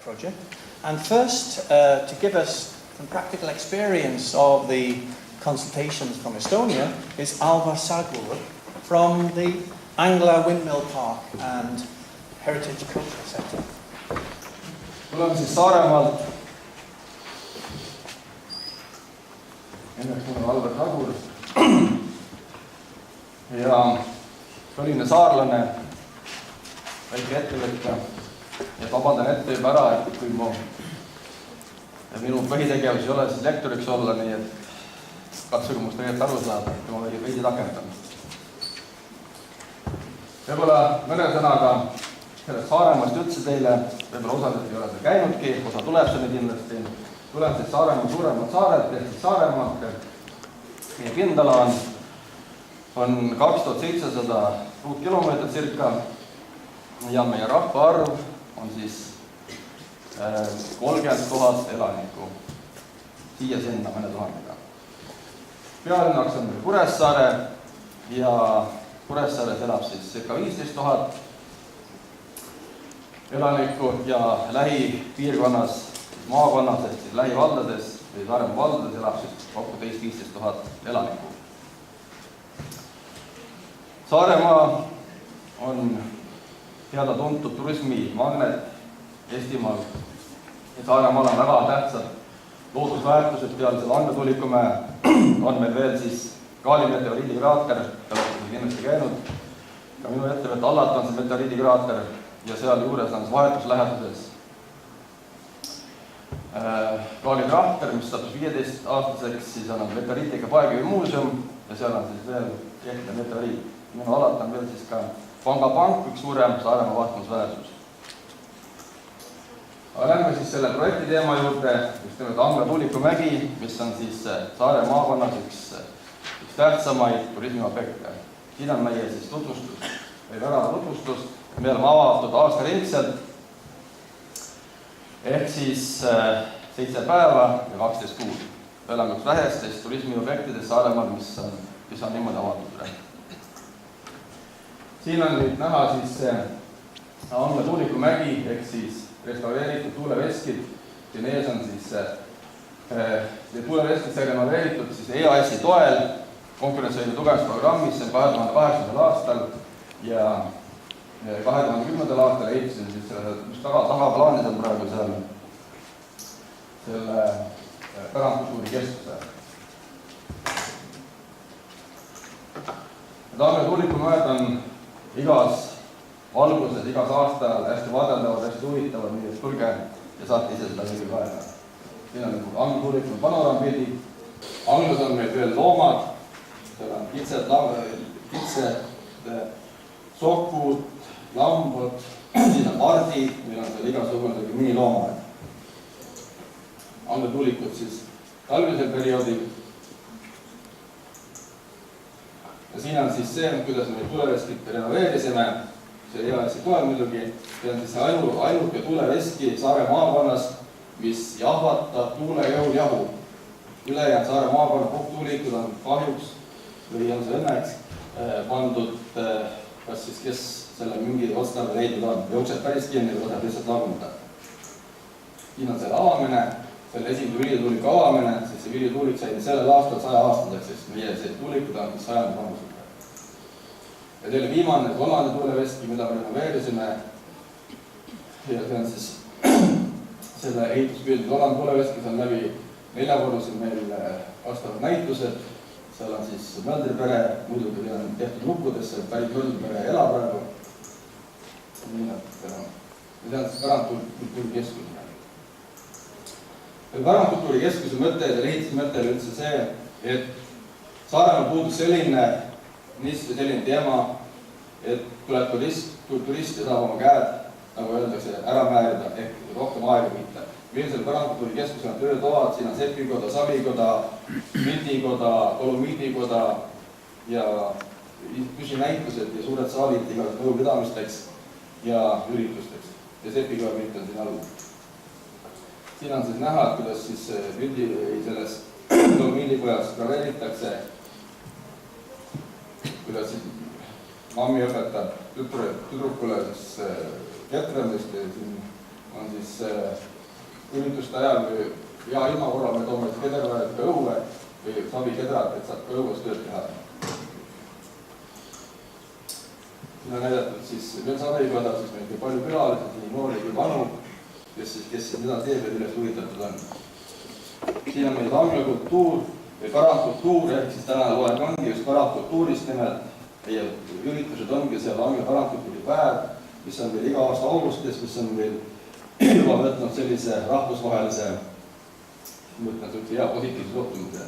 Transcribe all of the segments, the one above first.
project. And first, to give us some practical experience of the consultations from Estonia is Alvar Sagur from the Angla Windmill Park and Heritage Culture Centre. Tuleme siis Saaremaalt. Enneks mul on Alvar Sagur. Ja kõline saarlane, väike ettevõtja. Ja vabandan ette juba ära, et kui minu põhitegevus ei ole siis lektoriks olla, nii et katsuge must tegelikult aru saada, et ma veidi takendan. Võib-olla mõne sõnaga sellest Saaremaast üldse teile, võib-olla osad ei ole seal käinudki, osa tuleb selle kindlasti. Tuleb siis Saaremaa suuremad saared, ehk siis Saaremaalt. Meie pindala on 2700 ruutkilomeetrit circa ja meie rahvaarv on siis 30 000 elanikku, siia-sinna mõne tuhandega. Pealinnaks on meil Kuressaare ja Kuressaares elab siis circa 15 000 elanikku ja lähipiirkonnas, maakonnas, ehk siis lähivaldades või Saaremaa valdades elab siis kokku 15 000 elanikku. Saaremaa on teada tuntud turismimagnet Eestimaal. Saaremaal on väga tähtsad loodusväärtused peale selle Andmetuulikumäe. On meil veel siis Kaali meteoriidikraater, te olete kindlasti käinud. Ka minu ettevõtte Allat on see meteoriidikraater ja seal juures on vahetusläheduses Kaali kraater, mis saab 15-aastaseks, siis on meteoriitika paegivi muuseum ja seal on siis veel kehte meteoriit. Minu Allat on veel siis ka Pangapank, üks suurem Saaremaa vaatamisväärsus. Aga lähme siis selle projekti teema juurde, just nimelt Angla Tuulikumägi, mis on siis Saare maakonnas üks tähtsamaid turismiobjekte. Siin on meie siis tutvustus, või värava tutvustus. Me oleme avatud aastaringselt, ehk siis 7 päeva ja 12 kuud. Me oleme üks vähestest turismiobjektidest Saaremaal, mis on niimoodi avatud. Siin on nüüd näha siis Angla Tuulikumägi, ehk siis restaureeritud tuuleveskid. Siin ees on siis tuuleveskid sai renoveeritud siis EAS-i toel konkurentsivõime tugevusprogrammis 2008. aastal ja 2010. aastal ehitasin siis selle, mis tagaplaanis on praegu selle pärandkultuurikeskuse. Angla Tuulikumäed on igas valguses, igas aastal hästi vaadeldavad, hästi huvitavad, nii et tulge ja saate ise seda kõige kaela. Siin on Angla Tuulikumäe panorampildi. Anglas on meil veel loomad, seal on kitsed, sokud, lambad, siin on pardid, meil on seal igasugune miniloomad. Angla tuulikud siis talvisel perioodil. Ja siin on siis see, kuidas me tuleveskid renoveerisime. See EAS-i toel muidugi, see on siis ainuke tuuleveski Saare maakonnas, mis jahvatab tuulejõul jahu. Ülejäänud Saare maakonna puhtuulikud on kahjuks või on see õnneks pandud, kas siis kes selle mingi otstarve leidnud on. Jookseb päris kinni või võtab lihtsalt laguneda. Siin on selle avamine, selle esimene viljetuuliku avamine, siis see viljetuulik sai sellel aastal 100 aastaseks, sest meie tuulikud on 100 vanused. Ja teile viimane, kolmanda tuuleveski, mida me renoveerisime, ja see on siis selle ehituspildid kolmanda tuuleveskis on läbi 4 korrusid meil vastavad näitused. Seal on siis Möldripere, muidugi on tehtud lukkudesse, päris Möldripere elab praegu. See on siis pärandkultuurikeskus. Pärandkultuurikeskuse mõte ja selle ehituse mõte oli üldse see, et Saaremaal puudus selline teema, et tuleb turist ja saab oma käed, nagu öeldakse, ära määrida, ehk rohkem aega mitte. Meil selle pärandkultuurikeskus on töötoad, siin on sepikoda, savikoda, mildikoda, kolumiidikoda ja püsinäitused ja suured saalid igas nõupidamisteks ja üritusteks. Ja sepikoda mitte on siin all. Siin on siis näha, kuidas siis selles kolumiidikojas graveeritakse, kuidas siis mammi õpetab tüdrukule siis ketremist ja siin on siis ürituste ajal või hea ilma korral me toome kedraid ka õue või savikedrad, et saab ka õues tööd teha. Siin on näidatud siis veel Savipada, siis meil palju külalisi, nii noori kui vanu, kes seda teeb ja millest huvitatud on. Siin on meil angla kultuur või parandkultuur, ehk siis tänane loeng ongi just parandkultuurist nimelt. Meie üritused ongi seal angla parandkultuuri päev, mis on meil iga aasta augustis, mis on meil juba võtnud sellise rahvusvahelise, hea positiivse suhtumise.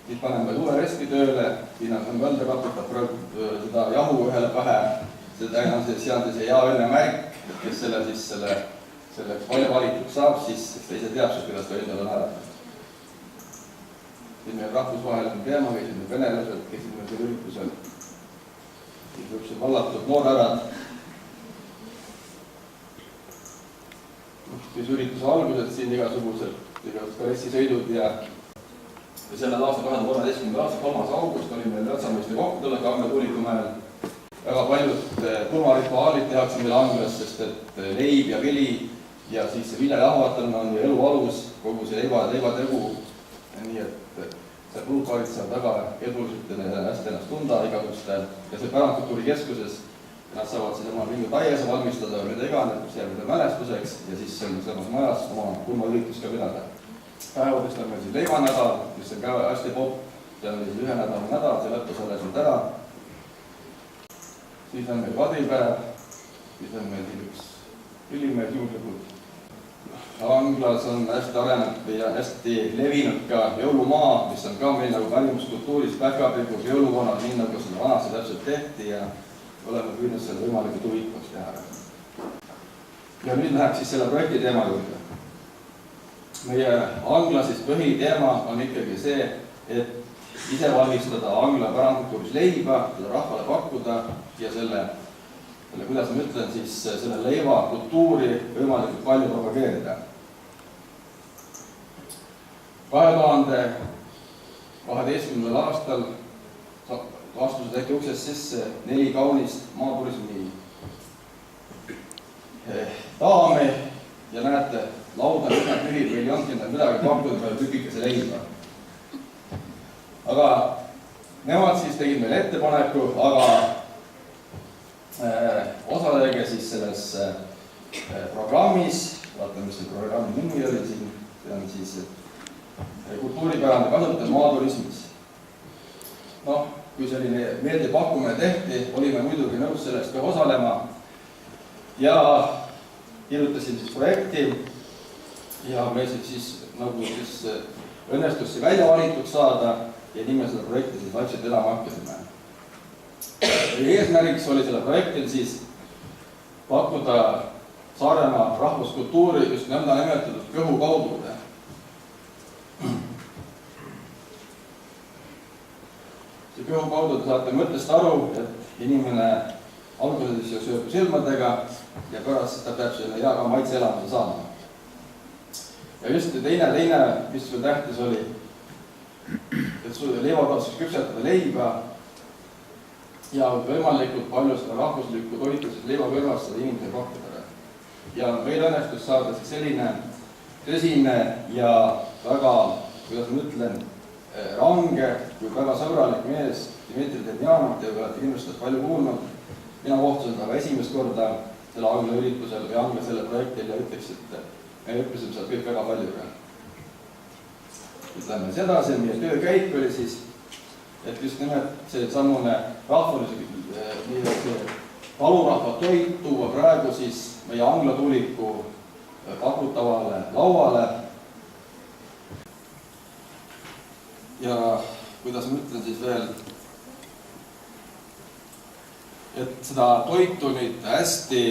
Siis paneme tulerestki tööle, siin on Mölder raputab praegu seda jahu ühele pähe, see on see hea õnne märk, et kes selle valituks saab, siis ta ise teab, kuidas ta õnnel on hääletada. Siin meil rahvusvaheline teema, käisime venelased, käisime selle üritusel. Siis üks vallatud noorärad. Siis ürituse algused siin igasugused karessisõidud ja sellel aastal 2013. aasta 3. august oli meil Ratsameeste kohtutulek Angla tuulikumäel. Väga paljud pulmarituaalid tehakse meil Anglas, sest et leib ja vili ja siis see viljalahvatamine on elu alus, kogu see leivategu. Nii et see pulkaarid saab väga eduliselt ja hästi ennast tunda igasuguste ja see pärandkultuuri keskuses. Nad saavad siis oma mingi taiese valmistada või mida iganes, mis jääb mälestuseks ja siis selles majas oma pulmaüritus ka pidada. Päevadest on meil siis leivanädal, mis on ka hästi popp, see on ühe nädala nädal, see lõppes alles nüüd ära. Siis on meil vadipäev, siis on meil üks ülimees juhlikult. Anglas on hästi arenenud ja hästi levinud ka jõulumaa, mis on ka meil nagu pärimuskultuuris päkapigu jõulukonnad, nii nagu seda vanasti täpselt tehti ja oleme püüdnud selle võimalikult huvitavaks teha. Ja nüüd läheb siis selle projekti teema juurde. Meie Angla siis põhiteema on ikkagi see, et ise valmistada Angla pärandkultuuris leiba, seda rahvale pakkuda ja selle, kuidas ma ütlen, siis selle leiva kultuuri võimalikult palju propageerida. 2012. aastal astusid äkki uksest sisse 4 kaunist maaturismi daami ja näete, laud on üsna tühi, meil ei olnud midagi pakkuda, peale tükikese leiba. Aga nemad siis tegid meile ettepaneku, aga osalege siis selles programmis, vaatame, mis see programmi nimi oli siin, see on siis kultuuripärandi kasutamine maaturismis. Noh, kui selline meeldiv pakkumine tehti, olime muidugi nõus sellest ka osalema ja kirjutasin siis projekti ja meil siis nagu siis õnnestus see välja valituks saada ja nii me seda projekti siis vaikselt elama hakkasime. Eesmärgiks oli selle projektil siis pakkuda Saaremaa rahvuskultuuri just nõnda nimetatud kõhu kaudude. See kõhu kaudu te saate mõttest aru, et inimene alguses ju sööb silmadega ja pärast ta peab selle hea ka maitse elamuse saama. Ja just teine, mis veel tähtis oli, et leivakohtus küpsetada leiba ja võimalikult palju seda rahvuslikku toitu siis leiva kõrvast seda inimesele pakkuda. Ja meil õnnestus saada siis selline tõsine ja väga, kuidas ma ütlen, range kui väga sõbralik mees Dmitri Demjanov, ja olete kindlasti palju kuulnud. Mina kohtusin temaga esimest korda selle Angla üritusel või Angla selle projektil ja ütleks, et me õppisime sealt kõik väga palju. Ütleme sedasi, meie töökäik oli siis, et just nimelt see sammune rahvulise talurahva toit tuua praegu siis meie Angla tuuliku pakutavale lauale. Ja kuidas ma ütlen siis veel, et seda toitu nüüd hästi,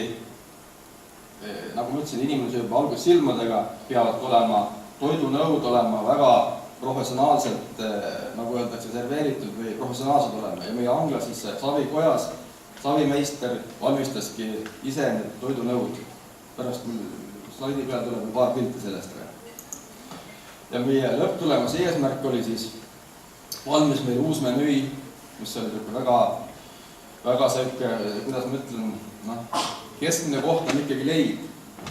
nagu ma ütlesin, inimene sööb alguses silmadega, peavad olema toidunõud olema väga professionaalselt, nagu öeldakse, serveeritud või professionaalsed olema. Ja meie Angla siis savikojas savimeister valmistaski ise need toidunõud. Pärast slaidi peal tuleb paar pilti sellest. Ja meie lõpptulemas eesmärk oli siis valmis meil uus menüü, mis oli väga selge, kuidas ma ütlen, keskmine koht on ikkagi leib.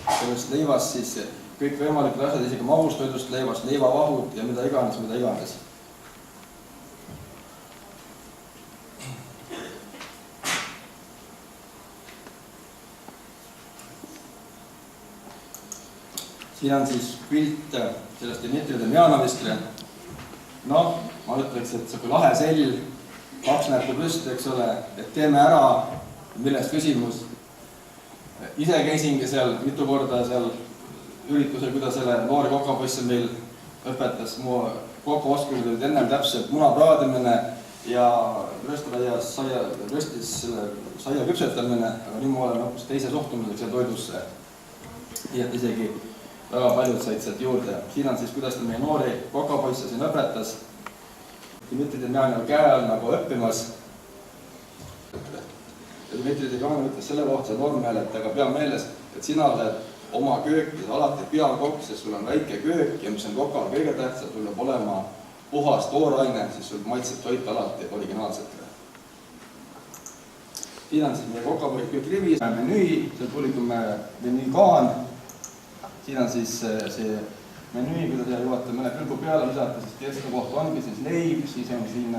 sellest leivast siis kõikvõimalikud asjad, isegi magustoidust leivast, leivavahud ja mida iganes. Siin on siis pilt sellest Dmitri Demjanovist. Noh, ma ütleks, et see lahe sell, 2 näppu püsti, eks ole, et teeme ära, millest küsimus. Ise käisingi seal mitu korda seal üritusel, kuidas selle noori kokapoisse meil õpetas mu kokaoskused olid ennem täpselt muna praadimine ja röstaraias röstis selle saia küpsetamine, aga nüüd ma olen hoopis teise suhtumiseks ja toidusse. Nii et isegi väga paljud said sealt juurde. Siin on siis, kuidas ta meie noori kokapoisse siin õpetas. Dmitri Demjanov käe all nagu õppimas. Dmitri Demjanov ütles selle kohta noormehele, et aga pea meeles, et sina oled oma köökides alati peakokk, sest sul on väike köök ja mis on kokal kõige tähtsam, sul peab olema puhas tooraine, siis sul maitseb toit alati originaalselt. Siin on siis meie kokapoik kõik rivis, menüü, seal tulikume menüükaan. Siin on siis see menüü, kui te jõuate mõne külgu peale, lisate siis keskkoht ongi siis leib, siis on siin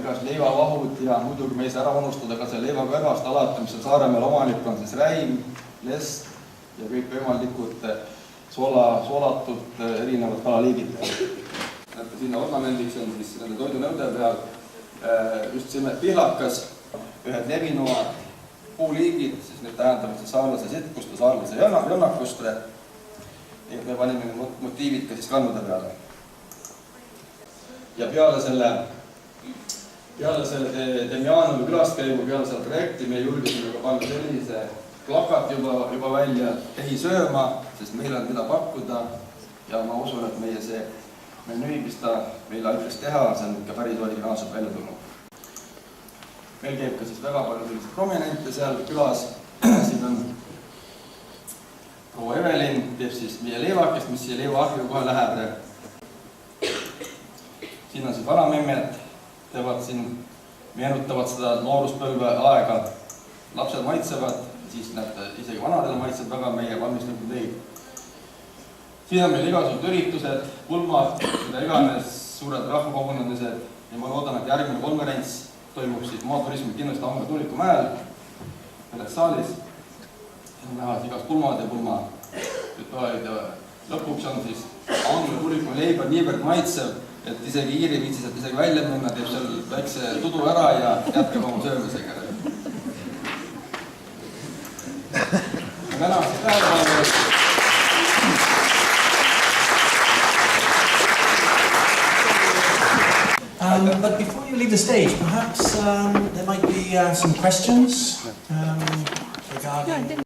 igas leivavahud ja muidugi me ei saa ära unustada ka see leivakõrvast alati, mis on Saaremaal omanik, on siis räim, lest ja kõik võimalikud soolatud erinevad kalaliigid. Näete, sinna ornamendiks on siis nende toidunõude peal just simet pihlakas, ühed levinuvad puuliigid, siis need tähendavad siis saarlase sitkust ja saarlase jonnakust. Ja me panime motiivid ka siis kannude peale. Ja peale selle Demjanovi külastkäigu, peale selle projekti me julgesime ka panna sellise plakat juba välja tehi sööma, sest meil on mida pakkuda ja ma usun, et meie see menüü, mis ta meile aitas teha, see on ikka päris originaalselt välja tulnud. Meil käib ka siis väga palju selliseid prominente seal külas, siin on proua Evelin, teeb siis meie leivakest, mis siia leivaahju kohe läheb. Siin on siis varamemmed, teevad siin, meenutavad seda nooruspõlve aega, lapsed maitsevad, siis näete, isegi vanadele maitseb väga meie valmistatud leib. Siin on meil igasugused üritused, pulmad, mida iganes, suured rahvakogunemised ja ma loodan, et järgmine konverents toimub siis maaturismi kindlasti Angla Tuulikumäel, selles saalis. Siin on näha igas pulmad ja pulma. Lõpuks on siis Angla Tuulikuma leib on niivõrd maitsev, et isegi Iiri viitsis, et isegi välja minna, teeb seal väikse tudu ära ja jätkab oma söömisega. Tänan siis tähelepanu. But before you leave the stage, perhaps there might be some questions regarding...